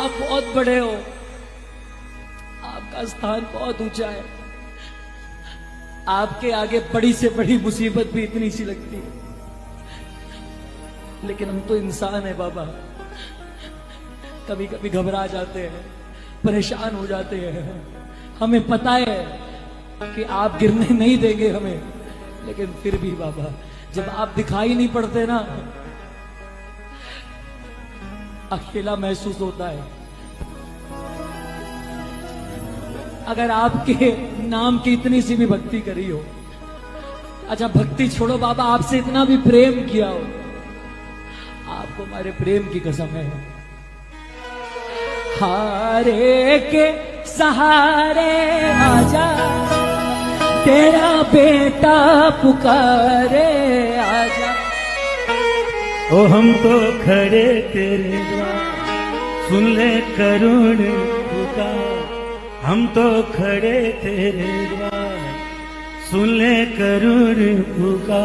आप बहुत बड़े हो, आपका स्थान बहुत ऊंचा है, आपके आगे बड़ी से बड़ी मुसीबत भी इतनी सी लगती है। लेकिन हम तो इंसान है बाबा, कभी कभी घबरा जाते हैं, परेशान हो जाते हैं। हमें पता है कि आप गिरने नहीं देंगे हमें, लेकिन फिर भी बाबा जब आप दिखाई नहीं पड़ते ना, अकेला महसूस होता है। अगर आपके नाम की इतनी सी भी भक्ति करी हो, अच्छा भक्ति छोड़ो बाबा, आपसे इतना भी प्रेम किया हो, आपको हमारे प्रेम की कसम है। हारे के सहारे आजा, तेरा बेटा पुकारे आजा। ओ हम तो खड़े तेरे द्वार, सुन ले करुण पुकार। हम तो खड़े तेरे द्वार, सुन ले करुण पुकार।